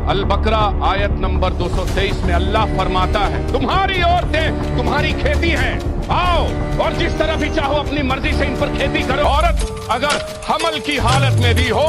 अल बकरा आयत नंबर 223 में अल्लाह फरमाता है, तुम्हारी औरतें तुम्हारी खेती हैं, आओ और जिस तरह भी चाहो अपनी मर्जी से इन पर खेती करो। औरत अगर हमल की हालत में भी हो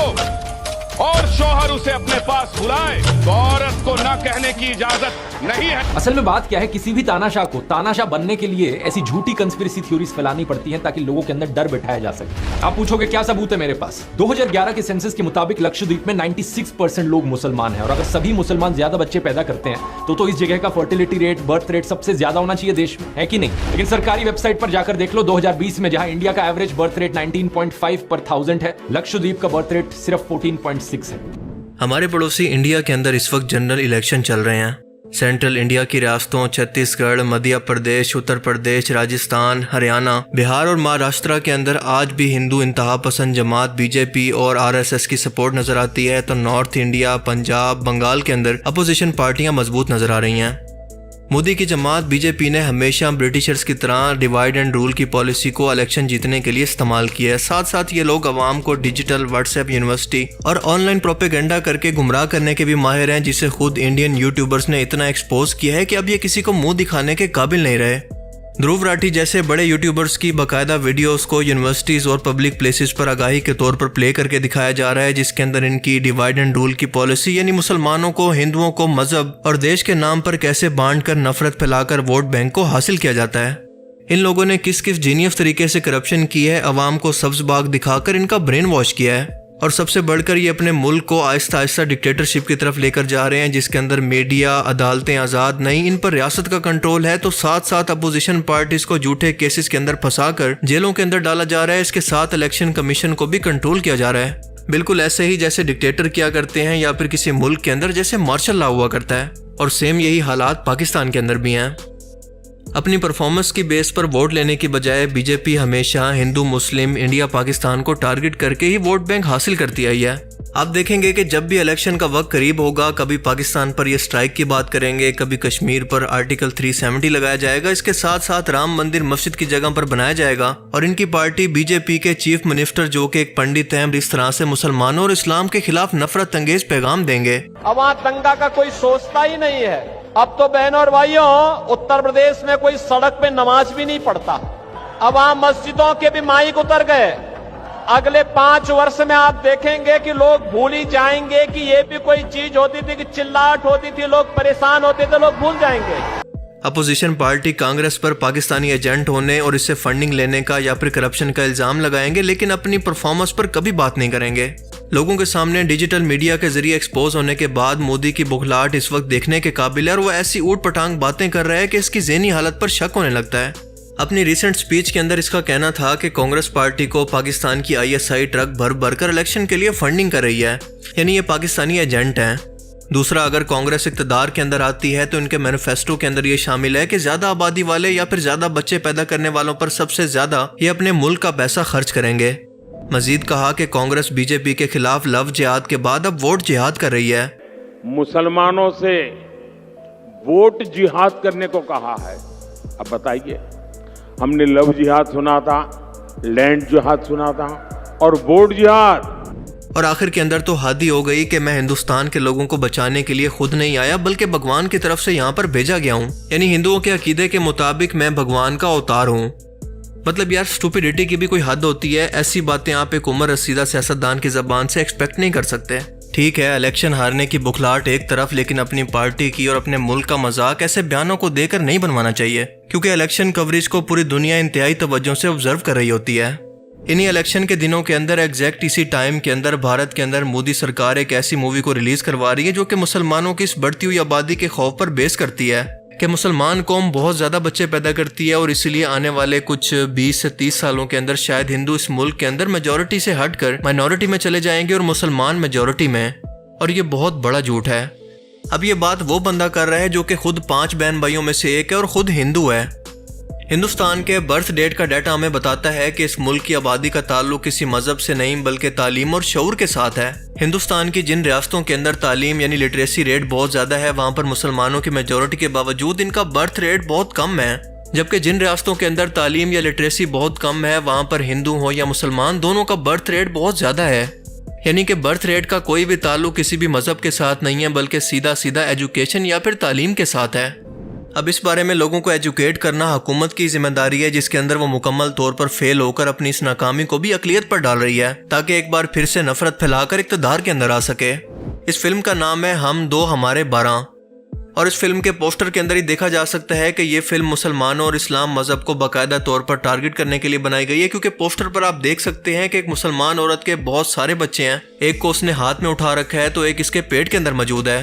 और शौहर उसे अपने पास बुलाए तो औरत को ना कहने की इजाजत नहीं है। असल में बात क्या है, किसी भी तानाशाह को तानाशाह बनने के लिए ऐसी झूठी कंस्पिरेसी थ्योरीज फैलानी पड़ती हैं ताकि लोगों के अंदर डर बिठाया जा सके। आप पूछोगे क्या सबूत है मेरे पास? 2011 के सेंसस के मुताबिक लक्षद्वीप में 96% लोग मुसलमान हैं, और अगर सभी मुसलमान ज्यादा बच्चे पैदा करते हैं तो इस जगह का फर्टिलिटी रेट, बर्थ रेट सबसे ज्यादा होना चाहिए देश में, है कि नहीं? लेकिन सरकारी वेबसाइट पर जाकर देख लो, 2020 में जहां इंडिया का एवरेज बर्थ रेट 19.5 पर 1000 है, लक्षद्वीप का बर्थ रेट सिर्फ 14.6 है। हमारे पड़ोसी इंडिया के अंदर इस वक्त जनरल इलेक्शन चल रहे हैं। सेंट्रल इंडिया की रियासतों छत्तीसगढ़, मध्य प्रदेश, उत्तर प्रदेश, राजस्थान, हरियाणा, बिहार और महाराष्ट्र के अंदर आज भी हिंदू इंतहा पसंद जमात बीजेपी और आरएसएस की सपोर्ट नजर आती है, तो नॉर्थ इंडिया, पंजाब, बंगाल के अंदर अपोजिशन पार्टियां मजबूत नजर आ रही हैं। मोदी की जमात बीजेपी ने हमेशा ब्रिटिशर्स की तरह डिवाइड एंड रूल की पॉलिसी को इलेक्शन जीतने के लिए इस्तेमाल किया है। साथ साथ ये लोग अवाम को डिजिटल, व्हाट्सएप, यूनिवर्सिटी और ऑनलाइन प्रोपेगेंडा करके गुमराह करने के भी माहिर हैं, जिसे खुद इंडियन यूट्यूबर्स ने इतना एक्सपोज किया है कि अब ये किसी को मुंह दिखाने के काबिल नहीं रहे। ध्रुव राठी जैसे बड़े यूट्यूबर्स की बाकायदा वीडियोस को यूनिवर्सिटीज और पब्लिक प्लेसेस पर आगाही के तौर पर प्ले करके दिखाया जा रहा है, जिसके अंदर इनकी डिवाइड एंड रूल की पॉलिसी यानी मुसलमानों को, हिंदुओं को मजहब और देश के नाम पर कैसे बांटकर, नफरत फैलाकर वोट बैंक को हासिल किया जाता है। इन लोगों ने किस किस जीनियस तरीके से करप्शन की है, अवाम को सब्ज बाग दिखाकर इनका ब्रेन वॉश किया है, और सबसे बढ़कर ये अपने मुल्क को आहिस्ता आहिस्ता डिक्टेटरशिप की तरफ लेकर जा रहे हैं, जिसके अंदर मीडिया, अदालतें आज़ाद नहीं, इन पर रियासत का कंट्रोल है। तो साथ साथ अपोजिशन पार्टीज को झूठे केसेस के अंदर फंसाकर जेलों के अंदर डाला जा रहा है। इसके साथ इलेक्शन कमीशन को भी कंट्रोल किया जा रहा है, बिल्कुल ऐसे ही जैसे डिक्टेटर किया करते हैं या फिर किसी मुल्क के अंदर जैसे मार्शल लॉ हुआ करता है। और सेम यही हालात पाकिस्तान के अंदर भी हैं। अपनी परफॉर्मेंस की बेस पर वोट लेने की बजाय बीजेपी हमेशा हिंदू, मुस्लिम, इंडिया, पाकिस्तान को टारगेट करके ही वोट बैंक हासिल करती आई है। आप देखेंगे कि जब भी इलेक्शन का वक्त करीब होगा, कभी पाकिस्तान पर ये स्ट्राइक की बात करेंगे, कभी कश्मीर पर आर्टिकल 370 लगाया जाएगा, इसके साथ साथ राम मंदिर मस्जिद की जगह पर बनाया जाएगा, और इनकी पार्टी बीजेपी के चीफ मिनिस्टर जो कि एक पंडित हैं, इस तरह से मुसलमानों और इस्लाम के खिलाफ नफरत अंगेज पैगाम देंगे। अब वहाँ दंगा का कोई सोचता ही नहीं है। अब तो बहनों और भाइयों, उत्तर प्रदेश में कोई सड़क पे नमाज भी नहीं पढ़ता। अब वहां मस्जिदों के भी माइक उतर गए। अगले 5 वर्ष में आप देखेंगे कि लोग भूल ही जाएंगे कि ये भी कोई चीज होती थी, कि चिल्लाहट होती थी, लोग परेशान होते थे, लोग भूल जाएंगे। अपोजिशन पार्टी कांग्रेस पर पाकिस्तानी एजेंट होने और इससे फंडिंग लेने का या फिर करप्शन का इल्जाम लगाएंगे, लेकिन अपनी परफॉर्मेंस पर कभी बात नहीं करेंगे। लोगों के सामने डिजिटल मीडिया के जरिए एक्सपोज होने के बाद मोदी की बुखलाहट इस वक्त देखने के काबिल है, और वो ऐसी ऊट पटांग बातें कर रहा है कि इसकी ज़हनी हालत पर शक होने लगता है। अपनी रिसेंट स्पीच के अंदर इसका कहना था कि कांग्रेस पार्टी को पाकिस्तान की ISI ट्रक भर भर कर इलेक्शन के लिए फंडिंग कर रही है, यानी ये पाकिस्तानी एजेंट हैं। दूसरा, अगर कांग्रेस इक़्तिदार के अंदर आती है तो इनके मैनिफेस्टो के अंदर ये शामिल है कि ज्यादा आबादी वाले या फिर ज्यादा बच्चे पैदा करने वालों पर सबसे ज्यादा ये अपने मुल्क का पैसा खर्च करेंगे। मजीद कहा कि कांग्रेस बीजेपी के खिलाफ लव जिहाद के बाद अब वोट जिहाद कर रही है। मुसलमानों से वोट जिहाद करने को कहा है। अब बताइए, हमने लव जिहाद सुना था, लैंड जिहाद सुना था, और वोट जिहाद। और आखिर के अंदर तो हद ही हो गई कि मैं हिंदुस्तान के लोगों को बचाने के लिए खुद नहीं आया, बल्कि भगवान की तरफ से यहाँ पर भेजा गया हूँ, यानी हिंदुओं के अकीदे के मुताबिक मैं भगवान का अवतार हूँ। मतलब यार, स्टूपिडिटी की भी कोई हद होती है। ऐसी बातें आप एक उम्र रसीदा सियासतदान की जबान से एक्सपेक्ट नहीं कर सकते। ठीक है, इलेक्शन हारने की बुखलाहट एक तरफ, लेकिन अपनी पार्टी की और अपने मुल्क का मजाक ऐसे बयानों को देकर नहीं बनवाना चाहिए, क्योंकि इलेक्शन कवरेज को पूरी दुनिया इंतहाई तवज्जो से ऑब्जर्व कर रही होती है। इन्हीं इलेक्शन के दिनों के अंदर एग्जैक्ट इसी टाइम के अंदर भारत के अंदर मोदी सरकार एक ऐसी मूवी को रिलीज करवा रही है जो कि मुसलमानों की इस बढ़ती हुई आबादी के खौफ पर बेस करती है कि मुसलमान कौम बहुत ज्यादा बच्चे पैदा करती है, और इसलिए आने वाले कुछ 20 से 30 सालों के अंदर शायद हिंदू इस मुल्क के अंदर मेजोरिटी से हटकर माइनॉरिटी में चले जाएंगे और मुसलमान मेजोरिटी में। और ये बहुत बड़ा झूठ है। अब ये बात वो बंदा कर रहा है जो कि खुद 5 बहन भाइयों में से एक है और खुद हिंदू है। हिंदुस्तान के बर्थ डेट का डाटा हमें बताता है कि इस मुल्क की आबादी का ताल्लुक किसी मजहब से नहीं बल्कि तालीम और शऊर के साथ है। हिंदुस्तान की जिन रियासतों के अंदर तालीम यानी लिटरेसी रेट बहुत ज्यादा है, वहाँ पर मुसलमानों की मेजोरिटी के बावजूद इनका बर्थ रेट बहुत कम है, जबकि जिन रियासतों के अंदर तालीम या लिटरेसी बहुत कम है, वहाँ पर हिंदू हो या मुसलमान दोनों का बर्थ रेट बहुत ज्यादा है। यानी कि बर्थ रेट का कोई भी ताल्लुक किसी भी मजहब के साथ नहीं है, बल्कि सीधा सीधा एजुकेशन या फिर तालीम के साथ है। अब इस बारे में लोगों को एजुकेट करना हुकूमत की जिम्मेदारी है, जिसके अंदर वो मुकम्मल तौर पर फेल होकर अपनी इस नाकामी को भी अकलियत पर डाल रही है, ताकि एक बार फिर से नफरत फैलाकर इक़्तिदार के अंदर आ सके। इस फिल्म का नाम है हम दो हमारे 12 और इस फिल्म के पोस्टर के अंदर ही देखा जा सकता है कि ये फिल्म मुसलमानों और इस्लाम मजहब को बाकायदा तौर पर टारगेट करने के लिए बनाई गई है, क्योंकि पोस्टर पर आप देख सकते हैं कि एक मुसलमान औरत के बहुत सारे बच्चे हैं। एक को उसने हाथ में उठा रखा है तो एक इसके पेट के अंदर मौजूद है।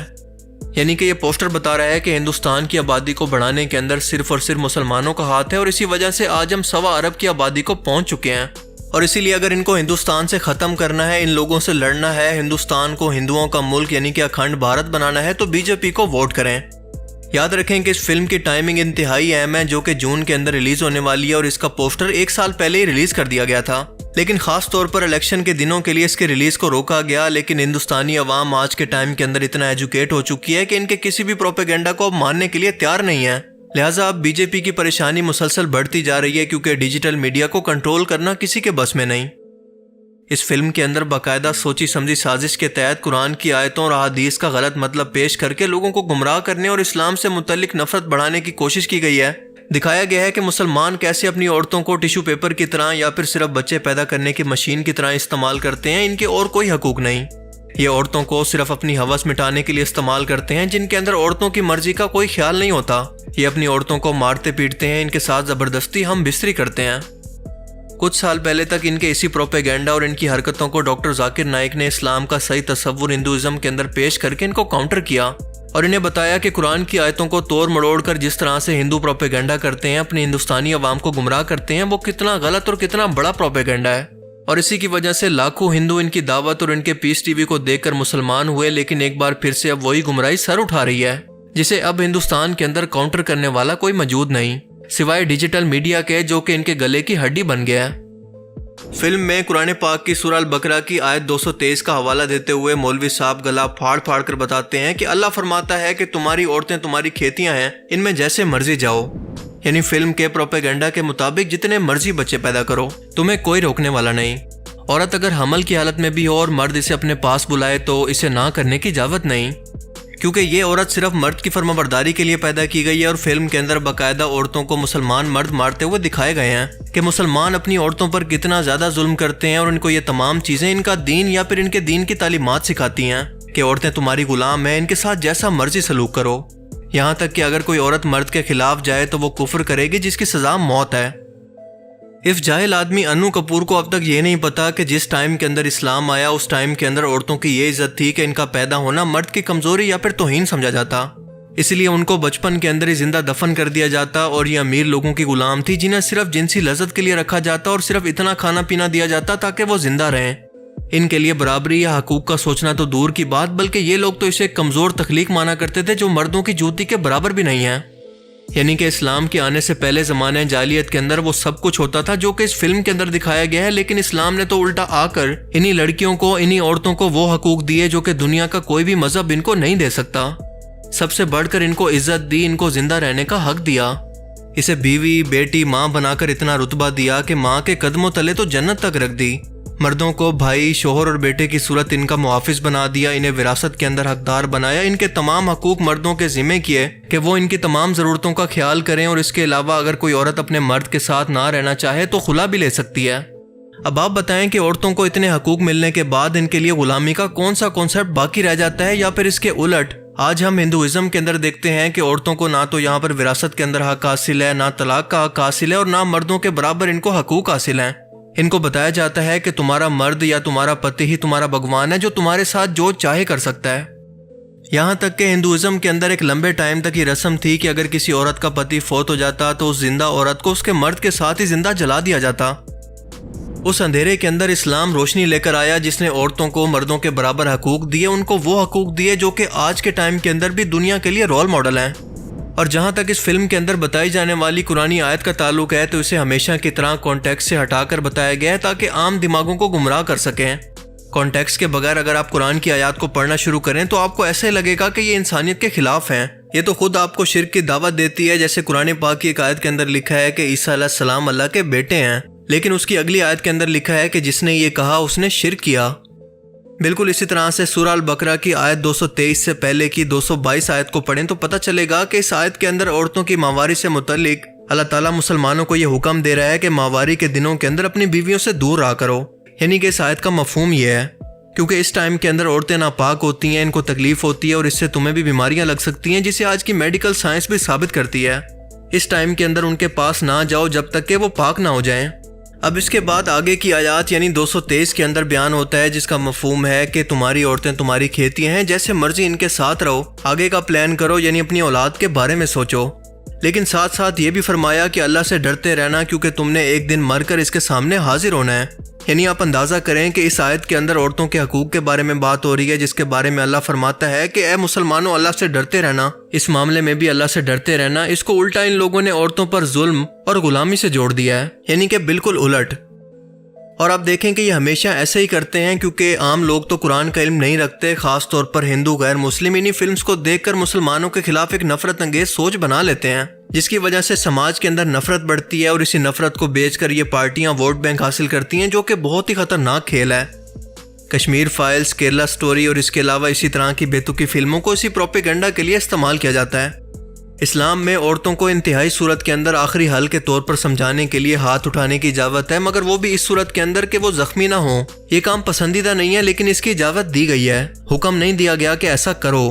यानी कि ये पोस्टर बता रहा है कि हिंदुस्तान की आबादी को बढ़ाने के अंदर सिर्फ और सिर्फ मुसलमानों का हाथ है, और इसी वजह से आज हम 1.25 अरब की आबादी को पहुंच चुके हैं। और इसीलिए अगर इनको हिंदुस्तान से ख़त्म करना है, इन लोगों से लड़ना है, हिंदुस्तान को हिंदुओं का मुल्क यानी कि अखंड भारत बनाना है, तो बीजेपी को वोट करें। याद रखें कि इस फिल्म की टाइमिंग इंतहाई अहम है, जो कि जून के अंदर रिलीज होने वाली है, और इसका पोस्टर 1 साल पहले ही रिलीज कर दिया गया था, लेकिन खास तौर पर इलेक्शन के दिनों के लिए इसके रिलीज को रोका गया। लेकिन हिंदुस्तानी अवाम आज के टाइम के अंदर इतना एजुकेट हो चुकी है कि इनके किसी भी प्रोपेगेंडा को अब मानने के लिए तैयार नहीं है। लिहाजा अब बीजेपी की परेशानी मुसलसल बढ़ती जा रही है, क्योंकि डिजिटल मीडिया को कंट्रोल करना किसी के बस में नहीं। इस फिल्म के अंदर बाकायदा सोची समझी साजिश के तहत कुरान की आयतों और अहादीस का गलत मतलब पेश करके लोगों को गुमराह करने और इस्लाम से मुतल्लिक नफरत बढ़ाने की कोशिश की गई है। दिखाया गया है कि मुसलमान कैसे अपनी औरतों को टिश्यू पेपर की तरह या फिर सिर्फ बच्चे पैदा करने की मशीन की तरह इस्तेमाल करते हैं। इनके और कोई हकूक नहीं। ये औरतों को सिर्फ अपनी हवस मिटाने के लिए इस्तेमाल करते हैं, जिनके अंदर औरतों की मर्जी का कोई ख्याल नहीं होता। ये अपनी औरतों को मारते पीटते हैं, इनके साथ जबरदस्ती हम बिस्तरी करते हैं। कुछ साल पहले तक इनके इसी प्रोपेगेंडा और इनकी हरकतों को डॉक्टर जाकिर नाइक ने इस्लाम का सही तस्वुर हिंदुइज्म के अंदर पेश करके इनको काउंटर किया और इन्हें बताया कि कुरान की आयतों को तोड़ मरोड़ कर जिस तरह से हिंदू प्रोपेगेंडा करते हैं, अपनी हिंदुस्तानी अवाम को गुमराह करते हैं, वो कितना गलत और कितना बड़ा प्रोपेगेंडा है। और इसी की वजह से लाखों हिंदू इनकी दावत और इनके पीस टीवी को देखकर मुसलमान हुए, लेकिन एक बार फिर से अब वही गुमराही सर उठा रही है, जिसे अब हिंदुस्तान के अंदर काउंटर करने वाला कोई मौजूद नहीं, सिवाय डिजिटल मीडिया के, जो कि इनके गले की हड्डी बन गया है। फिल्म में कुरान पाक की सूरह अल बकरा की आयत 223 का हवाला देते हुए मौलवी साहब गला फाड़ फाड़ कर बताते हैं कि अल्लाह फरमाता है कि तुम्हारी औरतें तुम्हारी खेतियां हैं, इनमें जैसे मर्जी जाओ। यानी फिल्म के प्रोपेगेंडा के मुताबिक जितने मर्जी बच्चे पैदा करो, तुम्हें कोई रोकने वाला नहीं। औरत अगर हमल की हालत में भी हो और मर्द इसे अपने पास बुलाए तो इसे ना करने की इजाजत नहीं, क्योंकि ये औरत सिर्फ मर्द की फरमाबरदारी के लिए पैदा की गई है। और फिल्म के अंदर बाकायदा औरतों को मुसलमान मर्द मारते हुए दिखाए गए हैं कि मुसलमान अपनी औरतों पर कितना ज्यादा जुल्म करते हैं, और इनको ये तमाम चीजें इनका दीन या फिर इनके दीन की तालीमात सिखाती हैं कि औरतें तुम्हारी गुलाम हैं, इनके साथ जैसा मर्जी सलूक करो। यहाँ तक कि अगर कोई औरत मर्द के खिलाफ जाए तो वो कुफ्र करेगी, जिसकी सजा मौत है। इस जाहिल आदमी अन्नू कपूर को अब तक ये नहीं पता कि जिस टाइम के अंदर इस्लाम आया उस टाइम के अंदर औरतों की ये इज्जत थी कि इनका पैदा होना मर्द की कमजोरी या फिर तौहीन समझा जाता, इसलिए उनको बचपन के अंदर ही जिंदा दफन कर दिया जाता। और ये अमीर लोगों की गुलाम थी, जिन्हें सिर्फ जिनसी लज्जत के लिए रखा जाता और सिर्फ इतना खाना पीना दिया जाता ताकि वो जिंदा रहें। इनके लिए बराबरी या हकूक का सोचना तो दूर की बात, बल्कि ये लोग तो इसे कमजोर तख्लीक माना करते थे जो मर्दों की जूती के बराबर भी नहीं है। यानी कि इस्लाम के आने से पहले ज़माने जालियत के अंदर वो सब कुछ होता था जो कि इस फिल्म के अंदर दिखाया गया है, लेकिन इस्लाम ने तो उल्टा आकर इन्हीं लड़कियों को, इन्हीं औरतों को वो हकूक दिए जो कि दुनिया का कोई भी मजहब इनको नहीं दे सकता। सबसे बढ़कर इनको इज्जत दी, इनको जिंदा रहने का हक दिया, इसे बीवी बेटी माँ बनाकर इतना रुतबा दिया कि माँ के कदमों तले तो जन्नत तक रख दी। मर्दों को भाई, शोहर और बेटे की सूरत इनका मुहाफिज बना दिया, इन्हें विरासत के अंदर हकदार बनाया, इनके तमाम हकूक मर्दों के जिम्मे किए कि वो इनकी तमाम ज़रूरतों का ख्याल करें। और इसके अलावा अगर कोई औरत अपने मर्द के साथ ना रहना चाहे तो खुला भी ले सकती है। अब आप बताएं कि औरतों को इतने हकूक मिलने के बाद इनके लिए गुलामी का कौन सा कॉन्सेप्ट बाकी रह जाता है, या फिर इसके उलट आज हम हिंदुइज्म के अंदर देखते हैं कि औरतों को ना तो यहाँ पर विरासत के अंदर हक हासिल है, ना तलाक का हक हासिल है, और ना मर्दों के बराबर इनको हकूक हासिल हैं। इनको बताया जाता है कि तुम्हारा मर्द या तुम्हारा पति ही तुम्हारा भगवान है, जो तुम्हारे साथ जो चाहे कर सकता है। यहाँ तक कि हिंदुइज्म के अंदर एक लंबे टाइम तक ये रस्म थी कि अगर किसी औरत का पति फौत हो जाता तो उस जिंदा औरत को उसके मर्द के साथ ही जिंदा जला दिया जाता। उस अंधेरे के अंदर इस्लाम रोशनी लेकर आया, जिसने औरतों को मर्दों के बराबर हकूक दिए, उनको वो हकूक दिए जो कि आज के टाइम के अंदर भी दुनिया के लिए रोल मॉडल हैं। और जहाँ तक इस फिल्म के अंदर बताई जाने वाली कुरानी आयत का ताल्लुक है तो इसे हमेशा की तरह कॉन्टेक्स्ट से हटाकर बताया गया है ताकि आम दिमागों को गुमराह कर सकें। कॉन्टेक्स्ट के बगैर अगर आप कुरान की आयत को पढ़ना शुरू करें तो आपको ऐसे लगेगा कि ये इंसानियत के खिलाफ हैं। ये तो खुद आपको शिर्क की दावत देती है, जैसे कुरान पाक की एक आयत के अंदर लिखा है कि ईसा अलैहिस्सलाम अल्लाह के बेटे हैं, लेकिन उसकी अगली आयत के अंदर लिखा है कि जिसने ये कहा उसने शिर्क किया। बिल्कुल इसी तरह से सूरह अल बकरा की आयत 223 से पहले की 222 आयत को पढ़ें तो पता चलेगा कि इस आयत के अंदर औरतों की माहवारी से मुतल्लिक अल्लाह ताला मुसलमानों को यह हुक्म दे रहा है कि माहवारी के दिनों के अंदर अपनी बीवियों से दूर रहा करो। यानी कि इस आयत का मफहूम यह है क्योंकि इस टाइम के अंदर औरतें नापाक होती हैं, इनको तकलीफ होती है और इससे तुम्हें भी बीमारियां लग सकती हैं, जिसे आज की मेडिकल साइंस भी साबित करती है। इस टाइम के अंदर उनके पास ना जाओ जब तक कि वो पाक ना हो जाएं। अब इसके बाद आगे की आयत यानी 223 के अंदर बयान होता है जिसका मफहूम है कि तुम्हारी औरतें तुम्हारी खेती हैं, जैसे मर्जी इनके साथ रहो, आगे का प्लान करो यानी अपनी औलाद के बारे में सोचो। लेकिन साथ साथ ये भी फरमाया कि अल्लाह से डरते रहना क्योंकि तुमने एक दिन मरकर इसके सामने हाजिर होना है। यानी आप अंदाज़ा करें कि इस आयत के अंदर औरतों के हकूक़ के बारे में बात हो रही है, जिसके बारे में अल्लाह फरमाता है कि ए मुसलमानों अल्लाह से डरते रहना, इस मामले में भी अल्लाह से डरते रहना। इसको उल्टा इन लोगों ने औरतों पर जुल्म और गुलामी से जोड़ दिया है, यानी कि बिल्कुल उलट। और आप देखें कि ये हमेशा ऐसे ही करते हैं क्योंकि आम लोग तो कुरान का इल्म नहीं रखते, खास तौर पर हिंदू गैर मुस्लिम इन्हीं फिल्म्स को देखकर मुसलमानों के खिलाफ एक नफरत अंगेज सोच बना लेते हैं, जिसकी वजह से समाज के अंदर नफरत बढ़ती है और इसी नफरत को बेचकर ये पार्टियां वोट बैंक हासिल करती हैं, जो कि बहुत ही खतरनाक खेल है। कश्मीर फाइल्स, केरला स्टोरी और इसके अलावा इसी तरह की बेतुकी फिल्मों को इसी प्रोपेगेंडा के लिए इस्तेमाल किया जाता है। इस्लाम में औरतों को इंतहाई सूरत के अंदर आखिरी हल के तौर पर समझाने के लिए हाथ उठाने की इजाज़त है, मगर वो भी इस सूरत के अंदर कि वो जख्मी ना हो। ये काम पसंदीदा नहीं है लेकिन इसकी इजाज़त दी गई है, हुक्म नहीं दिया गया कि ऐसा करो।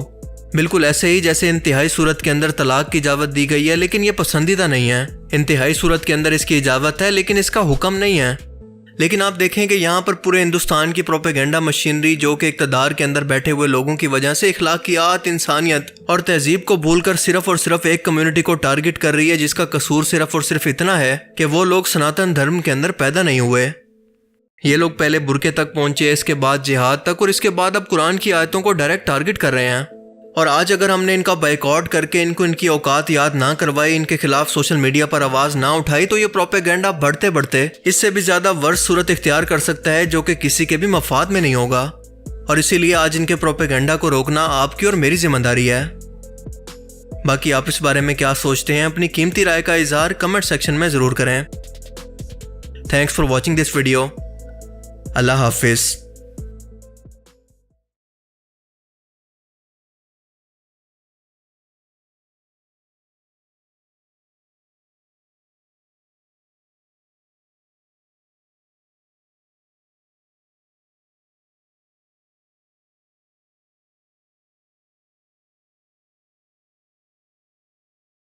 बिल्कुल ऐसे ही जैसे इंतहाई सूरत के अंदर तलाक की इजाज़त दी गई है लेकिन ये पसंदीदा नहीं है। इंतहाई सूरत के अंदर इसकी इजाज़त है लेकिन इसका हुक्म नहीं है। लेकिन आप देखें कि यहाँ पर पूरे हिंदुस्तान की प्रोपेगेंडा मशीनरी, जो कि इक़्तिदार के अंदर बैठे हुए लोगों की वजह से इखलाकियात, इंसानियत और तहजीब को भूलकर सिर्फ और सिर्फ एक कम्युनिटी को टारगेट कर रही है, जिसका कसूर सिर्फ और सिर्फ इतना है कि वो लोग सनातन धर्म के अंदर पैदा नहीं हुए। ये लोग पहले बुरके तक पहुंचे, इसके बाद जिहाद तक और इसके बाद अब कुरान की आयतों को डायरेक्ट टारगेट कर रहे हैं। और आज अगर हमने इनका बाइकआउट करके इनको इनकी औकात याद ना करवाई, इनके खिलाफ सोशल मीडिया पर आवाज़ ना उठाई, तो ये प्रोपेगेंडा बढ़ते बढ़ते इससे भी ज़्यादा वर्ष सूरत इख्तियार कर सकता है, जो कि किसी के भी मफाद में नहीं होगा। और इसीलिए आज इनके प्रोपेगेंडा को रोकना आपकी और मेरी जिम्मेदारी है। बाकी आप इस बारे में क्या सोचते हैं, अपनी कीमती राय का इजहार कमेंट सेक्शन में ज़रूर करें। Thanks for watching this video. अल्लाह हाफिज़।